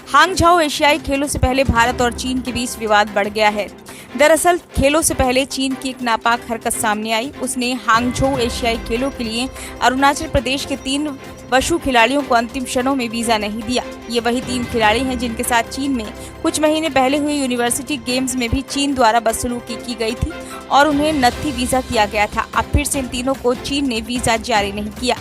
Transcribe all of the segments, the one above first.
Hangzhou एशियाई खेलों से पहले भारत और चीन के बीच विवाद बढ़ गया है। दरअसल खेलों से पहले चीन की एक नापाक हरकत सामने आई। उसने हांगझाओ एशियाई खेलों के लिए अरुणाचल प्रदेश के 3 वुशु खिलाड़ियों को अंतिम क्षणों में वीजा नहीं दिया। ये वही 3 खिलाड़ी हैं जिनके साथ चीन में कुछ महीने पहले हुए यूनिवर्सिटी गेम्स में भी चीन द्वारा बदसलूकी की गई थी और उन्हें नत्थी वीजा किया गया था। अब फिर से इन तीनों को चीन ने वीजा जारी नहीं किया।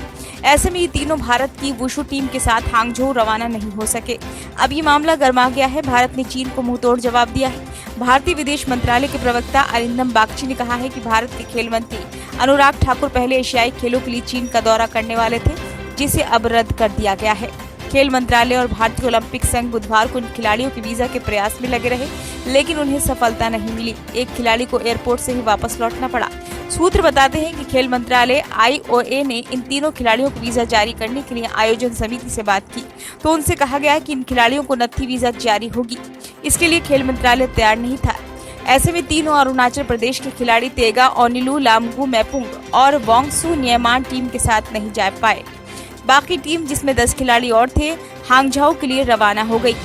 ऐसे में ये तीनों भारत की वुशु टीम के साथ हांगझाओ रवाना नहीं हो सके। अब ये मामला गर्मा गया है। भारत ने चीन को मुंहतोड़ जवाब दिया है। भारतीय विदेश मंत्रालय के प्रवक्ता अरिंदम बागची ने कहा है कि भारत के खेल मंत्री अनुराग ठाकुर पहले एशियाई खेलों के लिए चीन का दौरा करने वाले थे, जिसे अब रद्द कर दिया गया है। खेल मंत्रालय और भारतीय ओलंपिक संघ बुधवार को इन खिलाड़ियों के वीजा के प्रयास में लगे रहे, लेकिन उन्हें सफलता नहीं मिली। एक खिलाड़ी को एयरपोर्ट से ही वापस लौटना पड़ा। सूत्र बताते हैं कि खेल मंत्रालय IOA ने इन तीनों खिलाड़ियों को वीजा जारी करने के लिए आयोजन समिति से बात की, तो उनसे कहा गया कि इन खिलाड़ियों को नत्थी वीजा जारी होगी। इसके लिए खेल मंत्रालय तैयार नहीं था। ऐसे में तीनों अरुणाचल प्रदेश के खिलाड़ी तेगा ओनिलू लामगू मैपुंग और वोंगसू नियमान टीम के साथ नहीं जा पाए। बाकी टीम, जिसमें 10 खिलाड़ी और थे, हांगझाओ के लिए रवाना हो गई।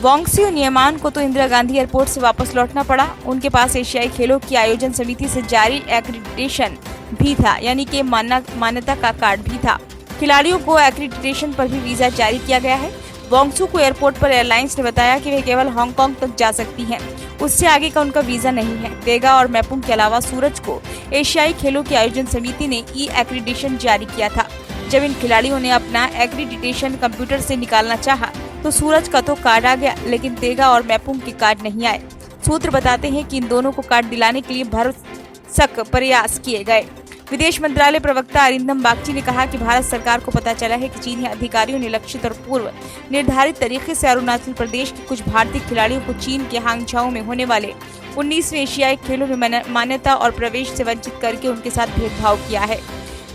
वोंगसू नियमान को तो इंदिरा गांधी एयरपोर्ट से वापस लौटना पड़ा। उनके पास एशियाई खेलों की आयोजन समिति से जारी एक्रेडिटेशन भी था, यानी कि मान्यता का कार्ड भी था। खिलाड़ियों को एक्रेडिटेशन पर भी वीजा जारी किया गया है। वोंगसू को एयरपोर्ट पर एयरलाइंस ने बताया कि वे केवल हांगकांग तक जा सकती हैं, उससे आगे का उनका वीजा नहीं है। तेगा और मैपुंग के अलावा सूरज को एशियाई खेलों की आयोजन समिति ने एक्रेडिटेशन जारी किया था। जब इन खिलाड़ियों ने अपना एक्रेडिटेशन कंप्यूटर से निकालना चाहा, तो सूरज का तो कार्ड आ गया, लेकिन तेगा और मैपुंग के कार्ड नहीं आए। सूत्र बताते हैं कि इन दोनों को कार्ड दिलाने के लिए भरसक प्रयास किए गए। विदेश मंत्रालय प्रवक्ता अरिंदम बागची ने कहा कि भारत सरकार को पता चला है कि चीनी अधिकारियों ने लक्षित और पूर्व निर्धारित तरीके से अरुणाचल प्रदेश के कुछ भारतीय खिलाड़ियों को चीन के हांगझाओ में होने वाले 19वें एशियाई खेलों में मान्यता और प्रवेश से वंचित करके उनके साथ भेदभाव किया है।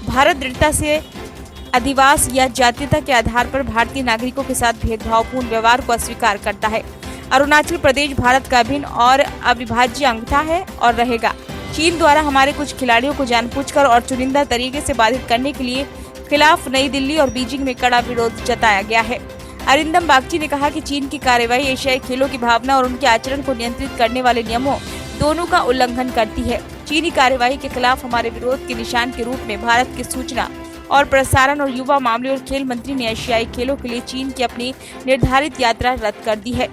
भारत दृढ़ता से अधिवास या जातीयता के आधार पर भारतीय नागरिकों के साथ भेदभावपूर्ण व्यवहार को अस्वीकार करता है। अरुणाचल प्रदेश भारत का अभिन्न और अविभाज्य अंग था है और रहेगा। चीन द्वारा हमारे कुछ खिलाड़ियों को जानबूझकर और चुनिंदा तरीके से बाधित करने के लिए खिलाफ नई दिल्ली और बीजिंग में कड़ा विरोध जताया गया है। अरिंदम बागची ने कहा कि चीन की कार्रवाई एशियाई खेलों की भावना और उनके आचरण को नियंत्रित करने वाले नियमों दोनों का उल्लंघन करती है। चीनी कार्रवाई के खिलाफ हमारे विरोध के निशान के रूप में भारत के सूचना और प्रसारण और युवा मामले और खेल मंत्री ने एशियाई खेलों के लिए चीन की अपनी निर्धारित यात्रा रद्द कर दी है।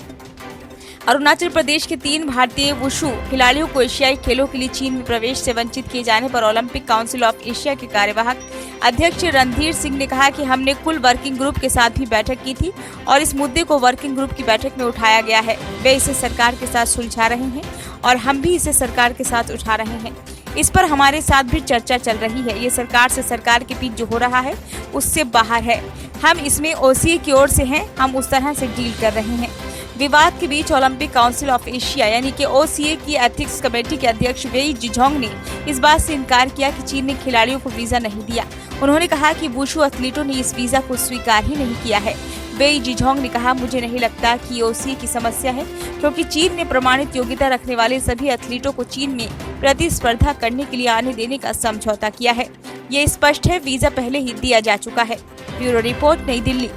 अरुणाचल प्रदेश के 3 भारतीय वुशु खिलाड़ियों को एशियाई खेलों के लिए चीन में प्रवेश से वंचित किए जाने पर ओलंपिक काउंसिल ऑफ एशिया के कार्यवाहक अध्यक्ष रणधीर सिंह ने कहा कि हमने कुल वर्किंग ग्रुप के साथ भी बैठक की थी और इस मुद्दे को वर्किंग ग्रुप की बैठक में उठाया गया है। वे इसे सरकार के साथ सुलझा रहे हैं और हम भी इसे सरकार के साथ उठा रहे हैं। इस पर हमारे साथ भी चर्चा चल रही है। ये सरकार से सरकार के बीच जो हो रहा है उससे बाहर है। हम इसमें OCA की ओर से हैं, हम उस तरह से डील कर रहे हैं। विवाद के बीच ओलंपिक काउंसिल ऑफ एशिया यानी कि OCA की एथिक्स कमेटी के अध्यक्ष वेई जिझोंग ने इस बात से इनकार किया कि चीन ने खिलाड़ियों को वीजा नहीं दिया। उन्होंने कहा कि वुशु एथलीटों ने इस वीजा को स्वीकार ही नहीं किया है। वेई जिझोंग ने कहा, मुझे नहीं लगता कि OCA की समस्या है, क्योंकि चीन ने प्रमाणित योग्यता रखने वाले सभी एथलीटों को चीन में प्रतिस्पर्धा करने के लिए आने देने का समझौता किया है। ये स्पष्ट है, वीजा पहले ही दिया जा चुका है। ब्यूरो रिपोर्ट, नई दिल्ली।